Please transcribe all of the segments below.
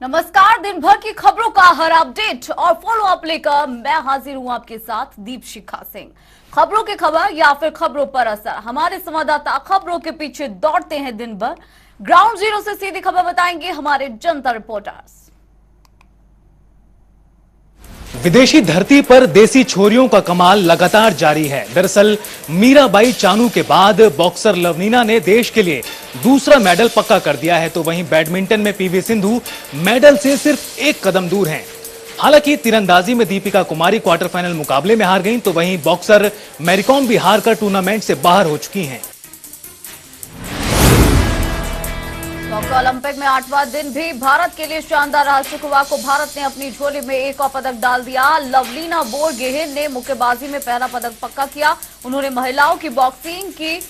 नमस्कार। दिन भर की खबरों का हर अपडेट और फॉलो अप लेकर मैं हाजिर हूं आपके साथ दीपशिखा सिंह। खबरों की खबर या फिर खबरों पर असर, हमारे संवाददाता खबरों के पीछे दौड़ते हैं दिन भर। ग्राउंड जीरो से सीधी खबर बताएंगे हमारे जनता रिपोर्टर्स। विदेशी धरती पर देसी छोरियों का कमाल लगातार जारी है। दरअसल मीराबाई चानू के बाद बॉक्सर लवलीना ने देश के लिए दूसरा मेडल पक्का कर दिया है, तो वहीं बैडमिंटन में पीवी सिंधु मेडल से सिर्फ एक कदम दूर हैं। हालांकि तीरंदाजी में दीपिका कुमारी क्वार्टर फाइनल मुकाबले में हार गईं, तो वहीं बॉक्सर मैरीकॉम भी हारकर टूर्नामेंट से बाहर हो चुकी हैं। टोक्यो ओलंपिक में 8वां दिन भी भारत के लिए शानदार रहा। शुक्रवार को भारत ने अपनी झोली में एक और पदक डाल दिया। लवलीना बोरगोहेन ने मुक्केबाजी में पहला पदक पक्का किया। उन्होंने महिलाओं की बॉक्सिंग की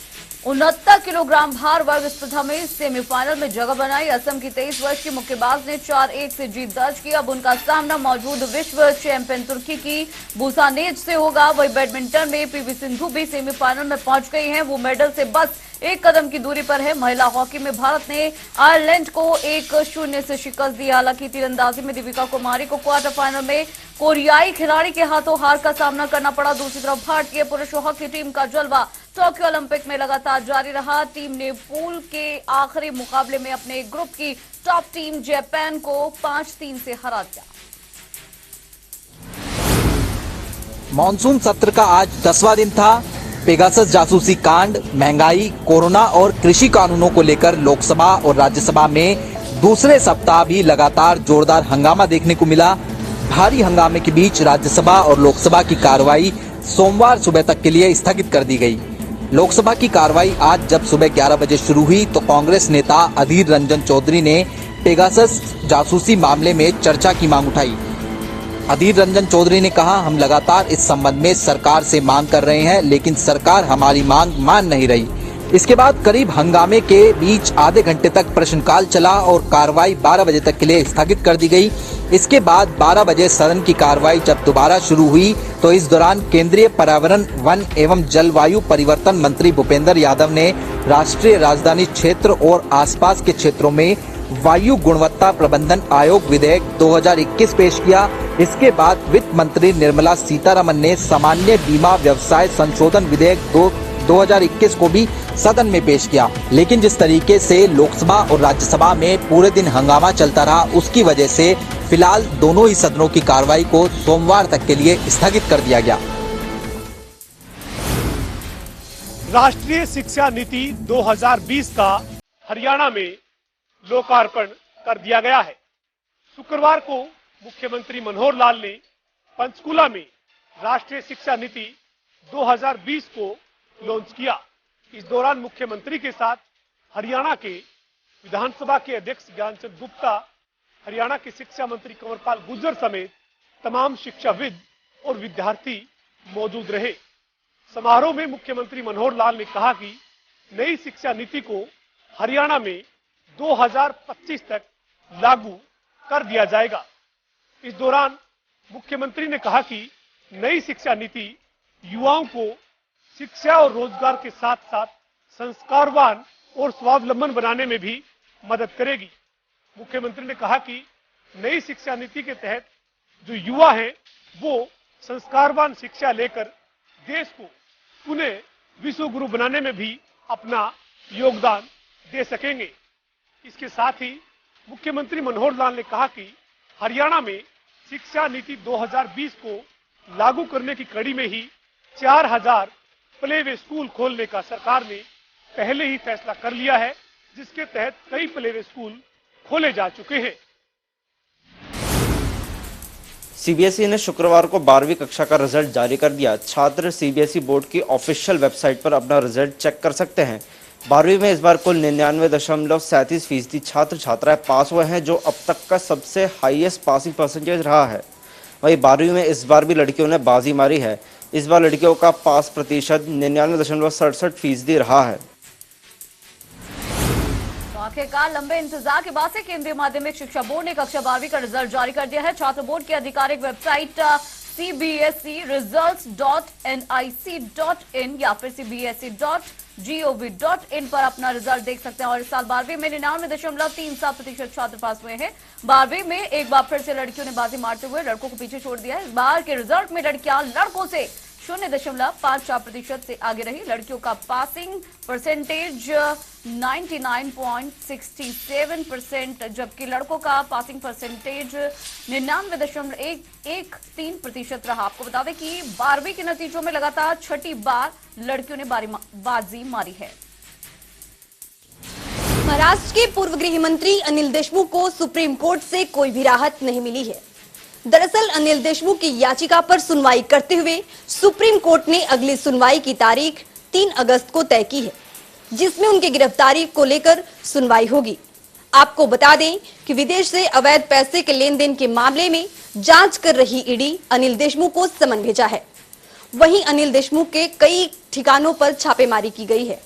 69 किलोग्राम भार वर्ग स्पर्धा में सेमीफाइनल में जगह बनाई। असम की 23 वर्ष की मुक्केबाज ने 4-1 से जीत दर्ज की। अब उनका सामना मौजूद विश्व चैंपियन तुर्की की बुसानेज से होगा। वही बैडमिंटन में पीवी सिंधु भी सेमीफाइनल में पहुंच गई हैं। वो मेडल से बस एक कदम की दूरी पर है। महिला हॉकी में भारत ने आयरलैंड को 1-0 से शिकस्त दी। हालांकि तीरंदाजी में दीपिका कुमारी को क्वार्टर फाइनल में कोरियाई खिलाड़ी के हाथों हार का सामना करना पड़ा। दूसरी तरफ भारतीय पुरुष हॉकी टीम का जलवा टोक्यो ओलंपिक में लगातार जारी रहा। टीम ने पूल के आखिरी मुकाबले में अपने ग्रुप की टॉप टीम जापान को 5-3 से हरा दिया। मॉनसून सत्र का आज 10वां दिन था। पेगासस जासूसी कांड, महंगाई, कोरोना और कृषि कानूनों को लेकर लोकसभा और राज्यसभा में दूसरे सप्ताह भी लगातार जोरदार हंगामा देखने को मिला। भारी हंगामे के बीच राज्यसभा और लोकसभा की कार्रवाई सोमवार सुबह तक के लिए स्थगित कर दी गई। लोकसभा की कार्रवाई आज जब सुबह 11 बजे शुरू हुई तो कांग्रेस नेता अधीर रंजन चौधरी ने पेगासस जासूसी मामले में चर्चा की मांग उठाई। अधीर रंजन चौधरी ने कहा, हम लगातार इस संबंध में सरकार से मांग कर रहे हैं, लेकिन सरकार हमारी मांग मान नहीं रही। इसके बाद करीब हंगामे के बीच आधे घंटे तक प्रश्नकाल चला और कार्रवाई 12 बजे तक के लिए स्थगित कर दी गई। इसके बाद 12 बजे सदन की कार्रवाई जब दोबारा शुरू हुई तो इस दौरान केंद्रीय पर्यावरण, वन एवं जलवायु परिवर्तन मंत्री भूपेंद्र यादव ने राष्ट्रीय राजधानी क्षेत्र और आसपास के क्षेत्रों में वायु गुणवत्ता प्रबंधन आयोग विधेयक 2021 पेश किया। इसके बाद वित्त मंत्री निर्मला सीतारमन ने सामान्य बीमा व्यवसाय संशोधन विधेयक 2021 को भी सदन में पेश किया। लेकिन जिस तरीके से लोकसभा और राज्यसभा में पूरे दिन हंगामा चलता रहा, उसकी वजह से फिलहाल दोनों ही सदनों की कार्रवाई को सोमवार तक के लिए स्थगित कर दिया गया। राष्ट्रीय शिक्षा नीति 2020 का हरियाणा में लोकार्पण कर दिया गया है। शुक्रवार को मुख्यमंत्री मनोहर लाल ने पंचकुला में राष्ट्रीय शिक्षा नीति 2020 को लॉन्च किया। इस दौरान मुख्यमंत्री के साथ हरियाणा के विधानसभा के अध्यक्ष ज्ञानचंद गुप्ता, हरियाणा के शिक्षा मंत्री कंवरपाल गुर्जर समेत तमाम शिक्षाविद और विद्यार्थी मौजूद रहे। समारोह में मुख्यमंत्री मनोहर लाल ने कहा कि नई शिक्षा नीति को हरियाणा में 2025 तक लागू कर दिया जाएगा। इस दौरान मुख्यमंत्री ने कहा कि नई शिक्षा नीति युवाओं को शिक्षा और रोजगार के साथ साथ संस्कारवान और स्वावलंबन बनाने में भी मदद करेगी। मुख्यमंत्री ने कहा कि नई शिक्षा नीति के तहत जो युवा हैं वो संस्कारवान शिक्षा लेकर देश को पुनः विश्व गुरु बनाने में भी अपना योगदान दे सकेंगे। इसके साथ ही मुख्यमंत्री मनोहर लाल ने कहा कि हरियाणा में शिक्षा नीति 2020 को लागू करने की कड़ी में ही 4000 प्ले वे स्कूल खोलने का सरकार ने पहले ही फैसला कर लिया है, जिसके तहत कई प्ले वे स्कूल खोले जा चुके हैं। सीबीएसई ने शुक्रवार को 12वीं कक्षा का रिजल्ट जारी कर दिया। छात्र सीबीएसई बोर्ड की ऑफिशियल वेबसाइट पर अपना रिजल्ट चेक कर सकते हैं। 12वीं में इस बार कुल 99.37% छात्र छात्राएं पास हुए हैं, जो अब तक का सबसे हाईएस्ट पासिंग परसेंटेज रहा है। वहीं 12वीं में इस बार भी लड़कियों ने बाजी मारी है। इस बार लड़कियों का पास प्रतिशत 99.67% रहा है। आखिरकार लंबे इंतजार के बाद से केंद्रीय माध्यमिक शिक्षा बोर्ड ने कक्षा 12वीं का रिजल्ट जारी कर दिया है। छात्र बोर्ड की आधिकारिक वेबसाइट cbseresults.nic.in या फिर cbse www.gov.in पर अपना रिजल्ट देख सकते हैं। और इस साल 12वीं में 99.37% छात्र पास हुए हैं। 12वीं में एक बार फिर से लड़कियों ने बाजी मारते हुए लड़कों को पीछे छोड़ दिया है। इस बार के रिजल्ट में लड़कियां लड़कों से 0.54% से आगे रही। लड़कियों का पासिंग परसेंटेज 99.67%, जबकि लड़कों का पासिंग परसेंटेज 99.113% रहा। आपको बता दें कि 12वीं के नतीजों में लगातार छठी बार लड़कियों ने बाजी मारी है। महाराष्ट्र के पूर्व गृह मंत्री अनिल देशमुख को सुप्रीम कोर्ट से कोई भी राहत नहीं मिली है। दरअसल अनिल देशमुख की याचिका पर सुनवाई करते हुए सुप्रीम कोर्ट ने अगली सुनवाई की तारीख 3 अगस्त को तय की है, जिसमें उनकी गिरफ्तारी को लेकर सुनवाई होगी। आपको बता दें कि विदेश से अवैध पैसे के लेन देन के मामले में जांच कर रही ईडी अनिल देशमुख को समन भेजा है। वहीं अनिल देशमुख के कई ठिकानों पर छापेमारी की गई है।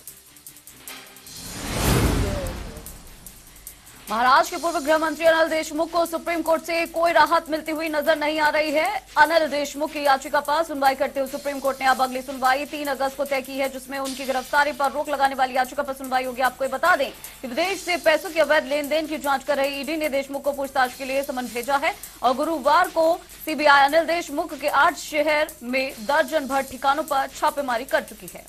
महाराष्ट्र के पूर्व गृह मंत्री अनिल देशमुख को सुप्रीम कोर्ट से कोई राहत मिलती हुई नजर नहीं आ रही है। अनिल देशमुख की याचिका पर सुनवाई करते हुए सुप्रीम कोर्ट ने अब अगली सुनवाई 3 अगस्त को तय की है, जिसमें उनकी गिरफ्तारी पर रोक लगाने वाली याचिका पर सुनवाई होगी। आपको ये बता दें कि विदेश से पैसों के अवैध लेन देन की जांच कर रही ईडी ने देशमुख को पूछताछ के लिए समन भेजा है और गुरुवार को सीबीआई अनिल देशमुख के 8 शहर में दर्जन भर ठिकानों पर छापेमारी कर चुकी है।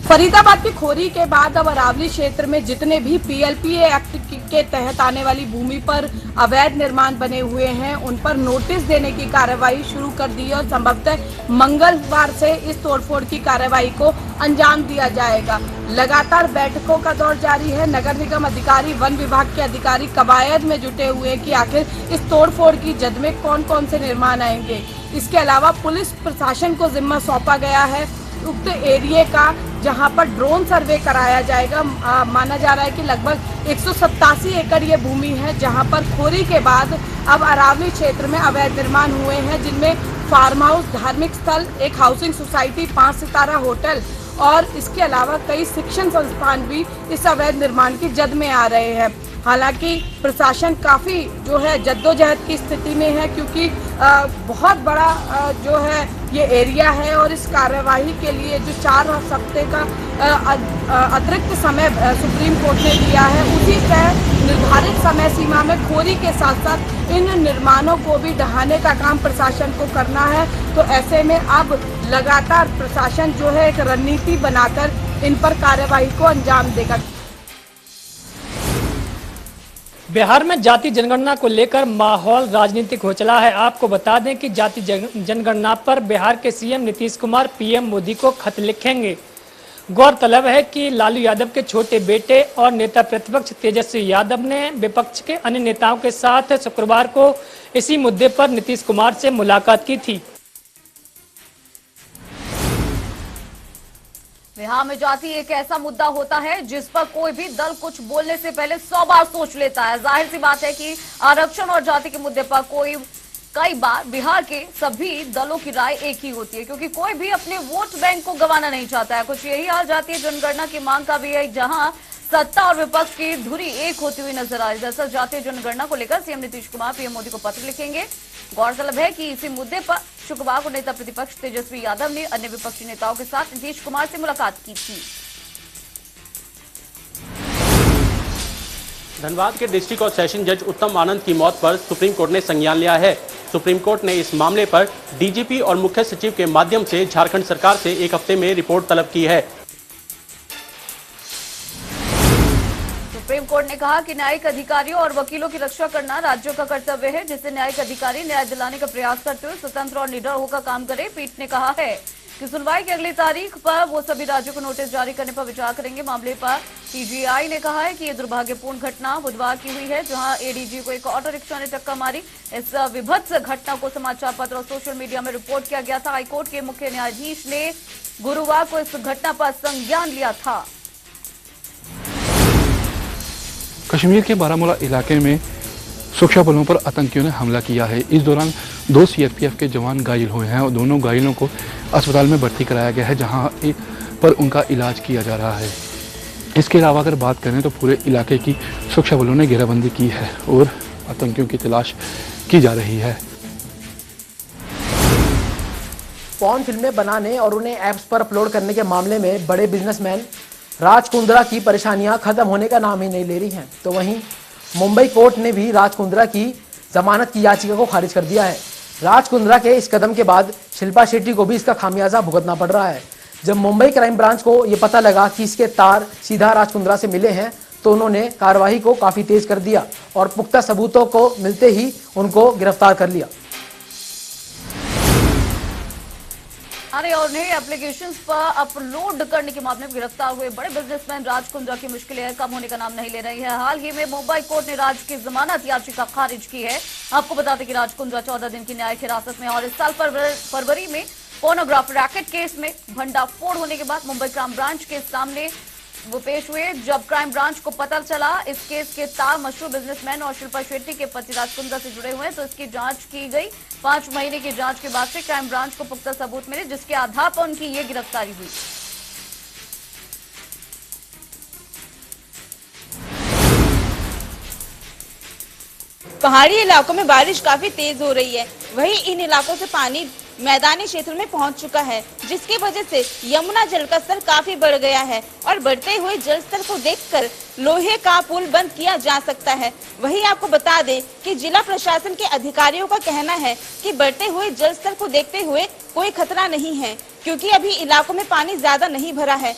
फरीदाबाद की खोरी के बाद अब अरावली क्षेत्र में जितने भी पीएलपीए एक्ट के तहत आने वाली भूमि पर अवैध निर्माण बने हुए हैं, उन पर नोटिस देने की कार्रवाई शुरू कर दी है और संभवतः मंगलवार से इस तोड़फोड़ की कार्रवाई को अंजाम दिया जाएगा। लगातार बैठकों का दौर जारी है। नगर निगम अधिकारी, वन विभाग के अधिकारी कवायद में जुटे हुए हैं कि आखिर इस तोड़फोड़ की जद में कौन कौन से निर्माण आएंगे। इसके अलावा पुलिस प्रशासन को जिम्मा सौंपा गया है उक्त एरिया का, जहां पर ड्रोन सर्वे कराया जाएगा। माना जा रहा है कि लगभग 187 एकड़ ये भूमि है, जहां पर खोरी के बाद अब अरावली क्षेत्र में अवैध निर्माण हुए हैं, जिनमें फार्म हाउस, धार्मिक स्थल, एक हाउसिंग सोसाइटी, 5 सितारा होटल और इसके अलावा कई शिक्षण संस्थान भी इस अवैध निर्माण की जद में आ रहे हैं। हालांकि प्रशासन काफी जो है जद्दोजहद की स्थिति में है, क्योंकि बहुत बड़ा जो है ये एरिया है और इस कार्यवाही के लिए जो 4 हफ्ते का अतिरिक्त समय सुप्रीम कोर्ट ने दिया है, उसी तय निर्धारित समय सीमा में खोरी के साथ साथ इन निर्माणों को भी ढहाने का काम प्रशासन को करना है। तो ऐसे में अब लगातार प्रशासन जो है एक रणनीति बनाकर इन पर कार्यवाही को अंजाम देगा। बिहार में जाति जनगणना को लेकर माहौल राजनीतिक हो चला है। आपको बता दें कि जाति जनगणना पर बिहार के सीएम नीतीश कुमार पीएम मोदी को खत लिखेंगे। गौरतलब है कि लालू यादव के छोटे बेटे और नेता प्रतिपक्ष तेजस्वी यादव ने विपक्ष के अन्य नेताओं के साथ शुक्रवार को इसी मुद्दे पर नीतीश कुमार से मुलाकात की थी। बिहार में जाति एक ऐसा मुद्दा होता है जिस पर कोई भी दल कुछ बोलने से पहले 100 बार सोच लेता है। जाहिर सी बात है कि आरक्षण और जाति के मुद्दे पर कई बार बिहार के सभी दलों की राय एक ही होती है, क्योंकि कोई भी अपने वोट बैंक को गंवाना नहीं चाहता है। कुछ यही हाल जातीय जनगणना की मांग का भी है, जहां सत्ता और विपक्ष की धुरी एक होती हुई नजर आ रही है। दरअसल जातीय जनगणना को लेकर सीएम नीतीश कुमार पीएम मोदी को पत्र लिखेंगे। गौरतलब है कि इसी मुद्दे पर शुक्रवार को नेता प्रतिपक्ष तेजस्वी यादव ने अन्य विपक्षी नेताओं के साथ नीतीश कुमार से मुलाकात की थी। धनबाद के डिस्ट्रिक्ट और सेशन जज उत्तम आनंद की मौत पर सुप्रीम कोर्ट ने संज्ञान लिया है। सुप्रीम कोर्ट ने इस मामले पर डीजीपी और मुख्य सचिव के माध्यम से झारखंड सरकार से 1 हफ्ते में रिपोर्ट तलब की है। सुप्रीम कोर्ट ने कहा कि न्यायिक अधिकारियों और वकीलों की रक्षा करना राज्यों का कर्तव्य है, जिससे न्यायिक अधिकारी न्याय दिलाने का प्रयास करते हुए स्वतंत्र और निडर होकर काम करे। पीठ ने कहा है कि सुनवाई की अगली तारीख पर वो सभी राज्यों को नोटिस जारी करने पर विचार करेंगे। मामले पर सीजीआई ने कहा है कि ये दुर्भाग्यपूर्ण घटना बुधवार की हुई है, जहां एडीजी को एक ऑटो रिक्शा ने टक्कर मारी। इस विभत्स घटना को समाचार पत्र और सोशल मीडिया में रिपोर्ट किया गया था। हाईकोर्ट के मुख्य न्यायाधीश ने गुरुवार को इस घटना पर संज्ञान लिया था। कश्मीर के बारामूला इलाके में सुरक्षा बलों पर आतंकियों ने हमला किया है। इस दौरान 2 सीआरपीएफ के जवान घायल हुए हैं और दोनों घायलों को अस्पताल में भर्ती कराया गया है, जहां पर उनका इलाज किया जा रहा है। इसके अलावा अगर बात करें तो पूरे इलाके की सुरक्षा बलों ने घेराबंदी की है और आतंकियों की तलाश की जा रही है। पॉर्न फिल्में बनाने और उन्हें ऐप्स पर अपलोड करने के मामले में बड़े बिजनेसमैन राज कुंद्रा की परेशानियां खत्म होने का नाम ही नहीं ले रही हैं। तो वहीं मुंबई कोर्ट ने भी राज कुंद्रा की जमानत की याचिका को खारिज कर दिया है। राज कुंद्रा के इस कदम के बाद शिल्पा शेट्टी को भी इसका खामियाजा भुगतना पड़ रहा है। जब मुंबई क्राइम ब्रांच को यह पता लगा कि इसके तार सीधा राज कुंद्रा से मिले हैं तो उन्होंने कार्रवाई को काफी तेज कर दिया और पुख्ता सबूतों को मिलते ही उनको गिरफ्तार कर लिया। और नए एप्लीकेशंस पर अपलोड करने के मामले में गिरफ्तार हुए बड़े बिजनेसमैन राज कुंद्रा की मुश्किलें कम होने का नाम नहीं ले रही है। हाल ही में मुंबई कोर्ट ने राज की जमानत याचिका खारिज की है। आपको बता दें कि राज कुंद्रा 14 दिन की न्यायिक हिरासत में और इस साल फरवरी में पोर्नोग्राफी रैकेट केस में भंडाफोड़ होने के बाद मुंबई क्राइम ब्रांच के सामने वो पेश हुए। जब क्राइम ब्रांच को पता चला इस केस के तार मशहूर बिजनेसमैन और शिल्पा शेट्टी के पति राज कुंद्रा से जुड़े हुए हैं तो इसकी जांच की गई। 5 महीने की जांच के बाद से क्राइम ब्रांच को पुख्ता सबूत मिले जिसके आधार पर उनकी ये गिरफ्तारी हुई। पहाड़ी इलाकों में बारिश काफी तेज हो रही है। वहीं इन इलाकों से पानी मैदानी क्षेत्र में पहुंच चुका है जिसकी वजह से यमुना जल का स्तर काफी बढ़ गया है और बढ़ते हुए जल स्तर को देखकर लोहे का पुल बंद किया जा सकता है। वहीं आपको बता दें कि जिला प्रशासन के अधिकारियों का कहना है कि बढ़ते हुए जल स्तर को देखते हुए कोई खतरा नहीं है क्योंकि अभी इलाकों में पानी ज्यादा नहीं भरा है।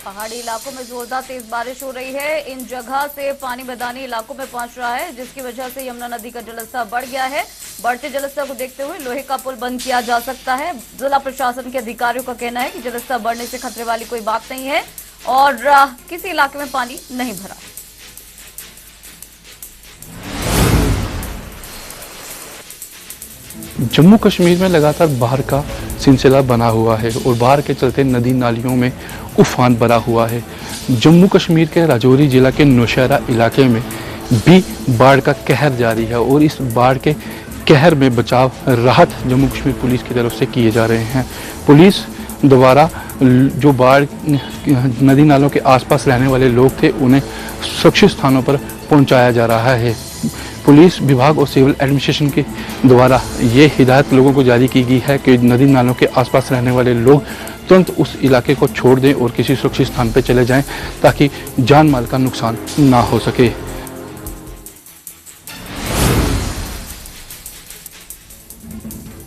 पहाड़ी इलाकों में जोरदार तेज बारिश हो रही है। इन जगह से पानी मैदानी इलाकों में पहुंच रहा है जिसकी वजह से यमुना नदी का जलस्तर बढ़ गया है। बढ़ते जलस्तर को देखते हुए लोहे का पुल बंद किया जा सकता है। जिला प्रशासन के अधिकारियों का कहना है कि जलस्तर बढ़ने से खतरे वाली कोई बात नहीं है और किसी इलाके में पानी नहीं भरा। जम्मू कश्मीर में लगातार बाढ़ का सिलसिला बना हुआ है और बाढ़ के चलते नदी नालियों में उफान भरा हुआ है। जम्मू कश्मीर के राजौरी जिला के नौशहरा इलाके में भी बाढ़ का कहर जारी है और इस बाढ़ के कहर में बचाव राहत जम्मू कश्मीर पुलिस की तरफ से किए जा रहे हैं। पुलिस द्वारा जो बाढ़ नदी नालों के आसपास रहने वाले लोग थे उन्हें सुरक्षित स्थानों पर पहुंचाया जा रहा है। पुलिस विभाग और सिविल एडमिनिस्ट्रेशन के द्वारा ये हिदायत लोगों को जारी की गई है कि नदी नालों के आसपास रहने वाले लोग तुरंत उस इलाके को छोड़ दें और किसी सुरक्षित स्थान पर चले जाएं ताकि जान माल का नुकसान ना हो सके।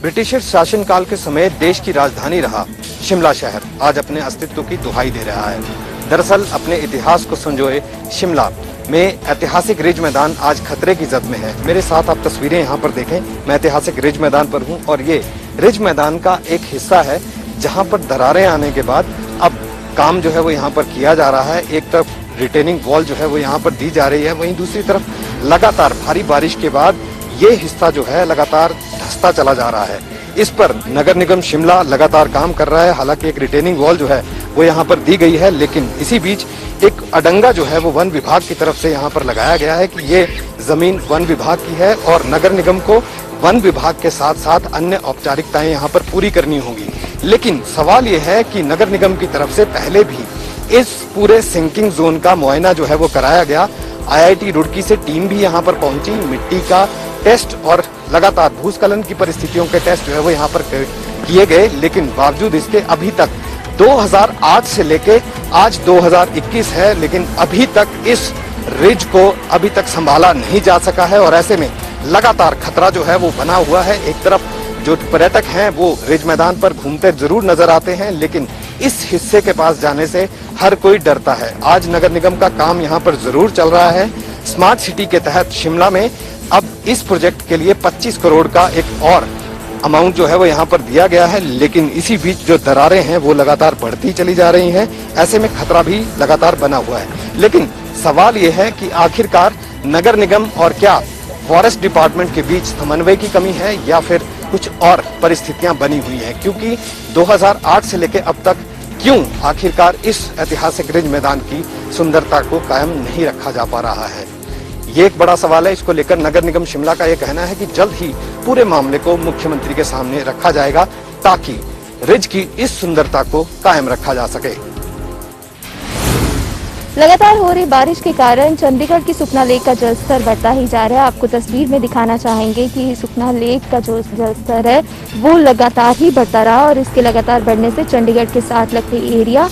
ब्रिटिश शासनकाल के समय देश की राजधानी रहा शिमला शहर आज अपने अस्तित्व की दुहाई दे रहा है। दरअसल अपने इतिहास को संजोए शिमला में ऐतिहासिक रिज मैदान आज खतरे की जद में है। मेरे साथ आप तस्वीरें यहाँ पर देखें। मैं ऐतिहासिक रिज मैदान पर हूँ और ये रिज मैदान का एक हिस्सा है जहाँ पर दरारें आने के बाद अब काम जो है वो यहाँ पर किया जा रहा है। एक तरफ रिटेनिंग वॉल जो है वो यहाँ पर दी जा रही है, वहीं दूसरी तरफ लगातार भारी बारिश के बाद ये हिस्सा जो है लगातार धंसता चला जा रहा है। इस पर नगर निगम शिमला लगातार काम कर रहा है। हालांकि एक रिटेनिंग वॉल जो है वो यहाँ पर दी गई है, लेकिन इसी बीच एक अडंगा जो है वो वन विभाग की तरफ से यहाँ पर लगाया गया है कि ये जमीन वन विभाग की है और नगर निगम को वन विभाग के साथ साथ अन्य औपचारिकताएं यहाँ पर पूरी करनी होंगी। लेकिन सवाल ये है कि नगर निगम की तरफ से पहले भी इस पूरे सिंकिंग जोन का मुआयना जो है वो कराया गया। IIT रुड़की से टीम भी यहाँ पर पहुंची, मिट्टी का टेस्ट और लगातार भूस्खलन की परिस्थितियों के टेस्ट जो है वो यहाँ पर किए गए, लेकिन बावजूद इसके अभी तक 2008 से लेके आज 2021 है, लेकिन अभी तक इस रिज को अभी तक संभाला नहीं जा सका है और ऐसे में लगातार खतरा जो है वो बना हुआ है। एक तरफ जो पर्यटक हैं वो रिज मैदान पर घूमते जरूर नजर आते हैं, लेकिन इस हिस्से के पास जाने से हर कोई डरता है। आज नगर निगम का काम यहाँ पर जरूर चल रहा है। स्मार्ट सिटी के तहत शिमला में अब इस प्रोजेक्ट के लिए 25 करोड़ का एक और अमाउंट जो है वो यहाँ पर दिया गया है, लेकिन इसी बीच जो दरारें हैं वो लगातार बढ़ती चली जा रही हैं। ऐसे में खतरा भी लगातार बना हुआ है। लेकिन सवाल ये है कि आखिरकार नगर निगम और क्या फॉरेस्ट डिपार्टमेंट के बीच समन्वय की कमी है या फिर कुछ और परिस्थितियां बनी हुई हैं, क्योंकि 2008 से लेकर अब तक क्यों आखिरकार इस ऐतिहासिक रिज मैदान की सुंदरता को कायम नहीं रखा जा पा रहा है, ये एक बड़ा सवाल है। इसको लेकर नगर निगम शिमला का यह कहना है कि जल्द ही पूरे मामले को मुख्यमंत्री के सामने रखा जाएगा ताकि रिज की इस सुंदरता को कायम रखा जा सके। लगातार हो रही बारिश के कारण चंडीगढ़ की सुखना लेक का जलस्तर बढ़ता ही जा रहा है। आपको तस्वीर में दिखाना चाहेंगे कि सुखना लेक का जो जलस्तर है वो लगातार ही बढ़ता रहा और इसके लगातार बढ़ने से चंडीगढ़ के साथ लगते एरिया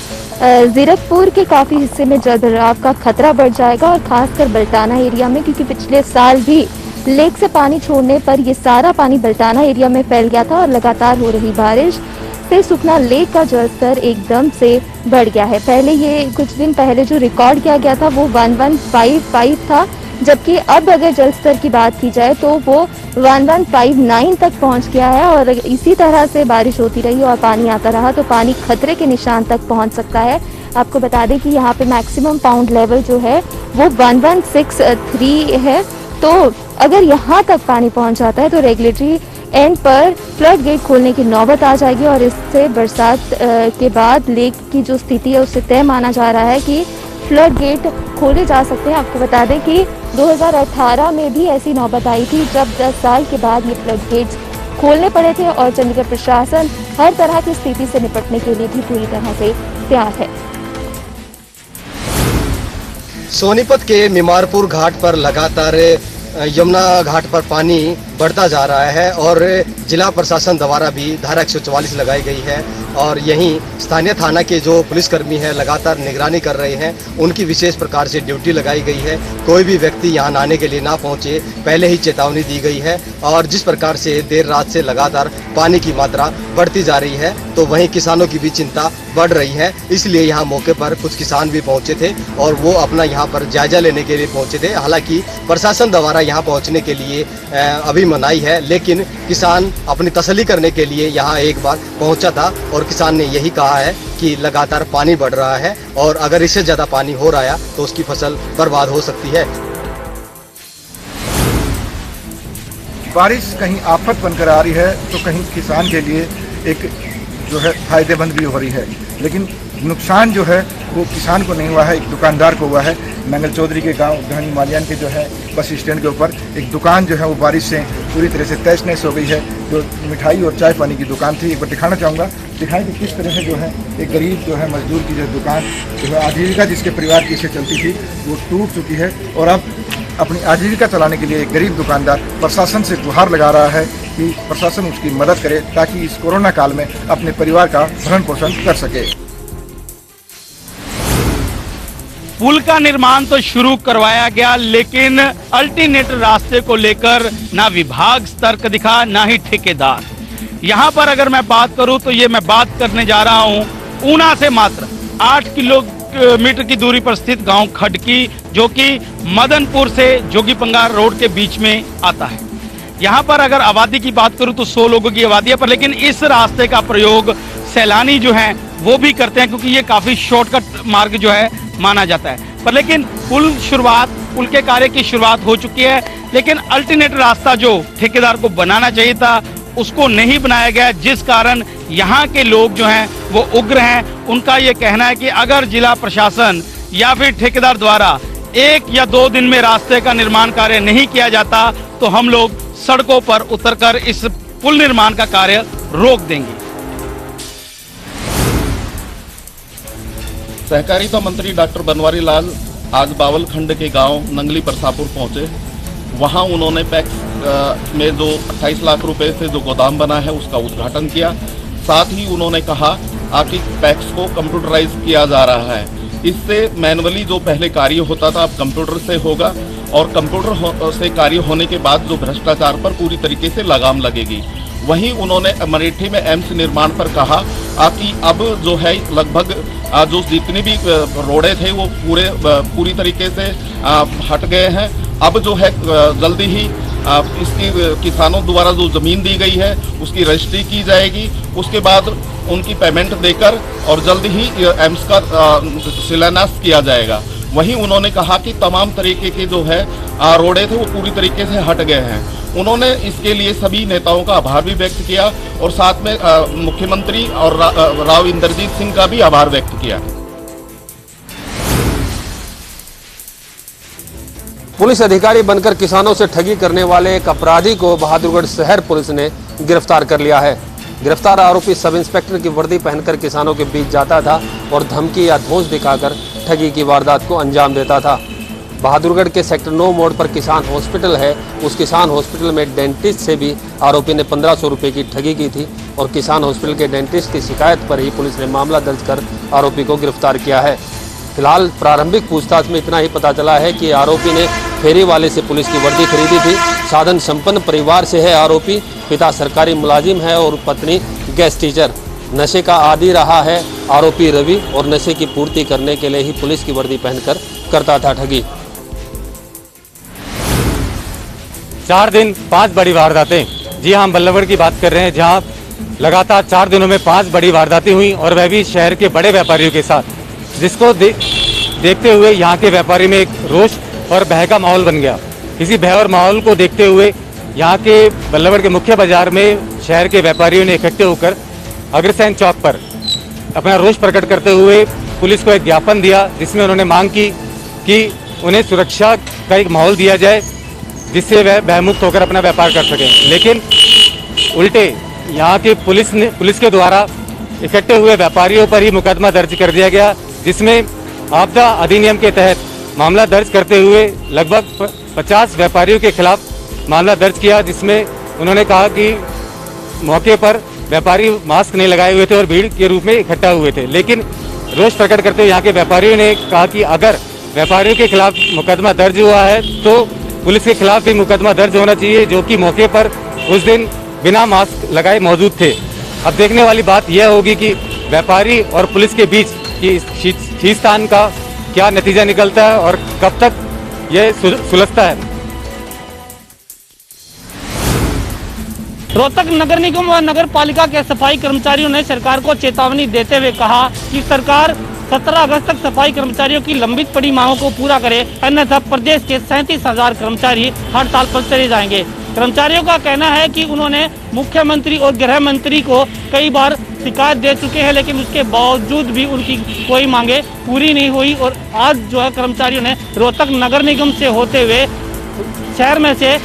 जीरकपुर के काफी हिस्से में जलभराव का खतरा बढ़ जाएगा और खासकर बल्टाना एरिया में, क्योंकि पिछले साल भी लेक से पानी छोड़ने पर ये सारा पानी बल्टाना एरिया में फैल गया था और लगातार हो रही बारिश से सुखना लेक का जलस्तर एकदम से बढ़ गया है। पहले ये कुछ दिन पहले जो रिकॉर्ड किया गया था वो 1155 था, जबकि अब अगर जलस्तर की बात की जाए तो वो 1159 तक पहुंच गया है और इसी तरह से बारिश होती रही और पानी आता रहा तो पानी खतरे के निशान तक पहुंच सकता है। आपको बता दें कि यहाँ पे मैक्सिमम पाउंड लेवल जो है वो 1163 है, तो अगर यहाँ तक पानी पहुंच जाता है तो रेगुलेटरी एंड पर फ्लड गेट खोलने की नौबत आ जाएगी और इससे बरसात के बाद लेक की जो स्थिति है उससे तय माना जा रहा है कि फ्लड गेट खोले जा सकते हैं। आपको बता दें कि 2018 में भी ऐसी नौबत आई थी जब 10 साल के बाद ये फ्लड गेट्स खोलने पड़े थे और चंडीगढ़ प्रशासन हर तरह की स्थिति से निपटने के लिए भी पूरी तरह से तैयार है। सोनीपत के मिमारपुर घाट पर लगातार यमुना घाट पर पानी बढ़ता जा रहा है और जिला प्रशासन द्वारा भी धारा 144 लगाई गई है और यहीं स्थानीय थाना के जो पुलिसकर्मी हैं लगातार निगरानी कर रहे हैं, उनकी विशेष प्रकार से ड्यूटी लगाई गई है। कोई भी व्यक्ति यहां नहाने के लिए ना पहुंचे, पहले ही चेतावनी दी गई है और जिस प्रकार से देर रात से लगातार पानी की मात्रा बढ़ती जा रही है तो वहीं किसानों की भी चिंता बढ़ रही है। इसलिए यहाँ मौके पर कुछ किसान भी पहुंचे थे और वो अपना यहाँ पर जायजा लेने के लिए पहुंचे थे। हालांकि प्रशासन द्वारा यहाँ पहुंचने के लिए अभी मनाही है, लेकिन किसान अपनी तसल्ली करने के लिए यहाँ एक बार पहुंचा था और किसान ने यही कहा है कि लगातार पानी बढ़ रहा है और अगर इससे ज्यादा पानी हो रहा है तो उसकी फसल बर्बाद हो सकती है। बारिश कहीं आफत बनकर आ रही है तो कहीं किसान के लिए एक जो है फायदेमंद भी हो रही है, लेकिन नुकसान जो है वो किसान को नहीं हुआ है, एक दुकानदार को हुआ है। मंगल चौधरी के गांव घनी मालियान के जो है बस स्टैंड के ऊपर एक दुकान जो है वो बारिश से पूरी तरह से तहस नहस हो गई है। जो मिठाई और चाय पानी की दुकान थी, एक बार दिखाना चाहूँगा, दिखाएं कि किस तरह से जो है एक गरीब जो है मजदूर की जो दुकान जो है आजीविका जिसके परिवार की से चलती थी वो टूट चुकी है और अब अपनी आजीविका चलाने के लिए एक गरीब दुकानदार प्रशासन से गुहार लगा रहा है कि प्रशासन उसकी मदद करे ताकि इस कोरोना काल में अपने परिवार का भरण पोषण कर सके। पुल का निर्माण तो शुरू करवाया गया, लेकिन अल्टरनेट रास्ते को लेकर ना विभाग सतर्क दिखा ना ही ठेकेदार। यहाँ पर अगर मैं बात करूँ तो ये मैं बात करने जा रहा हूँ ऊना से मात्र 8 किलोमीटर की दूरी पर स्थित गांव खडकी, जो कि मदनपुर से जोगीपंगा रोड के बीच में आता है। यहाँ पर अगर आबादी की बात करूँ तो 100 लोगों की आबादी है, पर लेकिन इस रास्ते का प्रयोग सैलानी जो है वो भी करते हैं क्योंकि ये काफी शॉर्टकट मार्ग जो है माना जाता है। पर लेकिन पुल के कार्य की शुरुआत हो चुकी है, लेकिन अल्टरनेट रास्ता जो ठेकेदार को बनाना चाहिए था उसको नहीं बनाया गया, जिस कारण यहाँ के लोग जो हैं वो उग्र हैं। उनका ये कहना है कि अगर जिला प्रशासन या फिर ठेकेदार द्वारा 1 या 2 दिन में रास्ते का निर्माण कार्य नहीं किया जाता तो हम लोग सड़कों पर उतरकर इस पुल निर्माण का कार्य रोक देंगे। सहकारिता मंत्री डॉक्टर बनवारी लाल आज बावलखंड के गांव नंगली परसापुर पहुंचे। वहां उन्होंने पैक्स में जो 28 लाख रुपए से जो गोदाम बना है उसका उद्घाटन किया। साथ ही उन्होंने कहा कि पैक्स को कंप्यूटराइज किया जा रहा है। इससे मैनुअली जो पहले कार्य होता था अब कंप्यूटर से होगा और कंप्यूटर से कार्य होने के बाद जो भ्रष्टाचार पर पूरी तरीके से लगाम लगेगी। वहीं उन्होंने अमेठी में एम्स निर्माण पर कहा कि अब जो है लगभग जो जितने भी रोडे थे वो पूरी तरीके से हट गए हैं। अब जो है जल्दी ही इसकी किसानों द्वारा जो जमीन दी गई है उसकी रजिस्ट्री की जाएगी, उसके बाद उनकी पेमेंट देकर और जल्द ही एम्स का शिलान्यास किया जाएगा। वहीं उन्होंने कहा कि तमाम तरीके के जो है रोडे थे वो पूरी तरीके से हट गए हैं। उन्होंने इसके लिए सभी नेताओं का आभार भी व्यक्त किया और साथ में मुख्यमंत्री और राव इंद्रजीत सिंह का भी आभार व्यक्त किया। पुलिस अधिकारी बनकर किसानों से ठगी करने वाले एक अपराधी को बहादुरगढ़ शहर पुलिस ने गिरफ्तार कर लिया है। गिरफ्तार आरोपी सब इंस्पेक्टर की वर्दी पहनकर किसानों के बीच जाता था और धमकी या धौंस दिखाकर ठगी की वारदात को अंजाम देता था। बहादुरगढ़ के सेक्टर 9 मोड़ पर किसान हॉस्पिटल है, उस किसान हॉस्पिटल में डेंटिस्ट से भी आरोपी ने 1500 रुपये की ठगी की थी और किसान हॉस्पिटल के डेंटिस्ट की शिकायत पर ही पुलिस ने मामला दर्ज कर आरोपी को गिरफ्तार किया है। फिलहाल प्रारंभिक पूछताछ में इतना ही पता चला है कि आरोपी ने फेरी वाले से पुलिस की वर्दी खरीदी थी। साधन संपन्न परिवार से है आरोपी, पिता सरकारी मुलाजिम है और पत्नी गैस टीचर। नशे का आदी रहा है आरोपी रवि और नशे की पूर्ति करने के लिए ही पुलिस की वर्दी पहनकर करता था ठगी। 4 दिन 5 बड़ी वारदातें। जी हाँ, हम बल्लभगढ़ की बात कर रहे हैं, जहाँ लगातार 4 दिनों में 5 बड़ी वारदातें हुई और वह भी शहर के बड़े व्यापारियों के साथ, जिसको देखते हुए यहाँ के व्यापारी में एक रोष और भय का माहौल बन गया। इसी भय और माहौल को देखते हुए यहाँ के बल्लभगढ़ के मुख्य बाजार में शहर के व्यापारियों ने इकट्ठे होकर अग्रसेन चौक पर अपना रोष प्रकट करते हुए पुलिस को एक ज्ञापन दिया, जिसमें उन्होंने मांग की कि उन्हें सुरक्षा का एक माहौल दिया जाए जिससे वह भयमुक्त होकर अपना व्यापार कर सकें। लेकिन उल्टे यहाँ की पुलिस के द्वारा इकट्ठे हुए व्यापारियों पर ही मुकदमा दर्ज कर दिया गया, जिसमें आपदा अधिनियम के तहत मामला दर्ज करते हुए लगभग 50 व्यापारियों के खिलाफ मामला दर्ज किया, जिसमें उन्होंने कहा कि मौके पर व्यापारी मास्क नहीं लगाए हुए थे और भीड़ के रूप में इकट्ठा हुए थे। लेकिन रोष प्रकट करते हुए यहाँ के व्यापारियों ने कहा कि अगर व्यापारियों के खिलाफ मुकदमा दर्ज हुआ है तो पुलिस के खिलाफ भी मुकदमा दर्ज होना चाहिए, जो कि मौके पर उस दिन बिना मास्क लगाए मौजूद थे। अब देखने वाली बात यह होगी कि व्यापारी और पुलिस के बीच की खींचतान का क्या नतीजा निकलता है और कब तक यह सुलझता है। रोहतक नगर निगम व नगर पालिका के सफाई कर्मचारियों ने सरकार को चेतावनी देते हुए कहा कि सरकार 17 अगस्त तक सफाई कर्मचारियों की लंबित पड़ी मांगों को पूरा करे, अन्यथा प्रदेश के 37,000 कर्मचारी हड़ताल पर चले जाएंगे। कर्मचारियों का कहना है कि उन्होंने मुख्यमंत्री और गृह मंत्री को कई बार शिकायत दे चुके हैं, लेकिन उसके बावजूद भी उनकी कोई मांगे पूरी नहीं हुई और आज जो है कर्मचारियों ने रोहतक नगर निगम से होते हुए शहर में से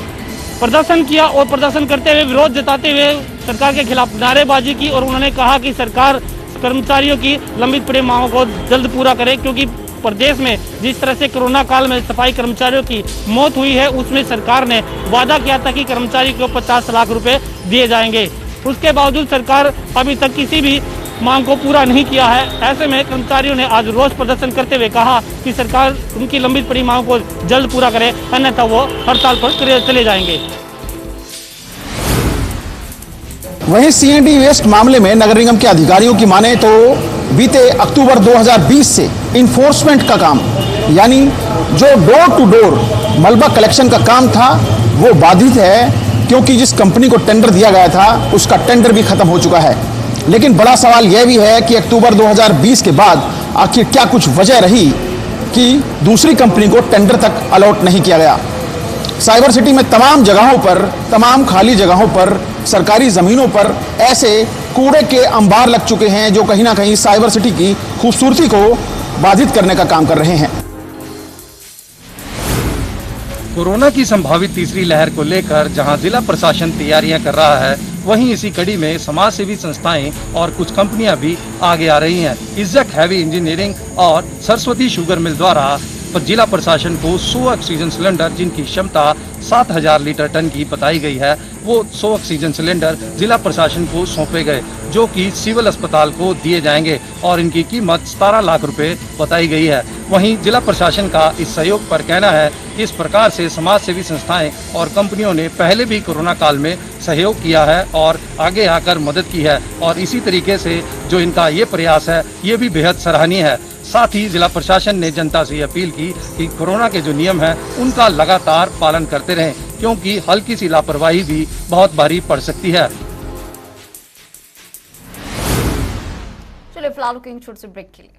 प्रदर्शन किया और प्रदर्शन करते हुए विरोध जताते हुए सरकार के खिलाफ नारेबाजी की और उन्होंने कहा कि सरकार कर्मचारियों की लंबित पड़ी मांगों को जल्द पूरा करे, क्योंकि प्रदेश में जिस तरह से कोरोना काल में सफाई कर्मचारियों की मौत हुई है उसमें सरकार ने वादा किया था कि कर्मचारी को 50 लाख रुपए दिए जाएंगे। उसके बावजूद सरकार अभी तक किसी भी मांग को पूरा नहीं किया है। ऐसे में कर्मचारियों ने आज रोष प्रदर्शन करते हुए कहा कि सरकार उनकी लंबित पड़ी मांगों को जल्द पूरा करे, अन्यथा वो हड़ताल पर चले जाएंगे। वहीं सीएनडी वेस्ट मामले में नगर निगम के अधिकारियों की माने तो बीते अक्टूबर 2020 से इन्फोर्समेंट का काम, यानी जो डोर टू डोर मलबा कलेक्शन का काम था वो बाधित है, क्योंकि जिस कंपनी को टेंडर दिया गया था उसका टेंडर भी खत्म हो चुका है। लेकिन बड़ा सवाल यह भी है कि अक्टूबर 2020 के बाद आखिर क्या कुछ वजह रही कि दूसरी कंपनी को टेंडर तक अलॉट नहीं किया गया। साइबर सिटी में तमाम जगहों पर, तमाम खाली जगहों पर, सरकारी जमीनों पर ऐसे कूड़े के अंबार लग चुके हैं जो कहीं ना कहीं साइबर सिटी की खूबसूरती को बाधित करने का काम कर रहे हैं। कोरोना की संभावित तीसरी लहर को लेकर जहां जिला प्रशासन तैयारियां कर रहा है, वहीं इसी कड़ी में समाज सेवी संस्थाएं और कुछ कंपनियां भी आगे आ रही हैं। इज्जत हैवी इंजीनियरिंग और सरस्वती शुगर मिल द्वारा जिला प्रशासन को 100 ऑक्सीजन सिलेंडर, जिनकी क्षमता 7000 लीटर टन की बताई गई है, वो 100 ऑक्सीजन सिलेंडर जिला प्रशासन को सौंपे गए, जो कि सिविल अस्पताल को दिए जाएंगे और इनकी कीमत 17 लाख रुपए बताई गई है। वहीं जिला प्रशासन का इस सहयोग पर कहना है कि इस प्रकार से समाज सेवी संस्थाएं और कंपनियों ने पहले भी कोरोना काल में सहयोग किया है और आगे आकर मदद की है, और इसी तरीके से जो इनका ये प्रयास है ये भी बेहद सराहनीय है। साथ ही जिला प्रशासन ने जनता से अपील की कि कोरोना के जो नियम हैं उनका लगातार पालन करते रहें, क्योंकि हल्की सी लापरवाही भी बहुत भारी पड़ सकती है। चलिए फिलहाल छोटे से ब्रेक के लिए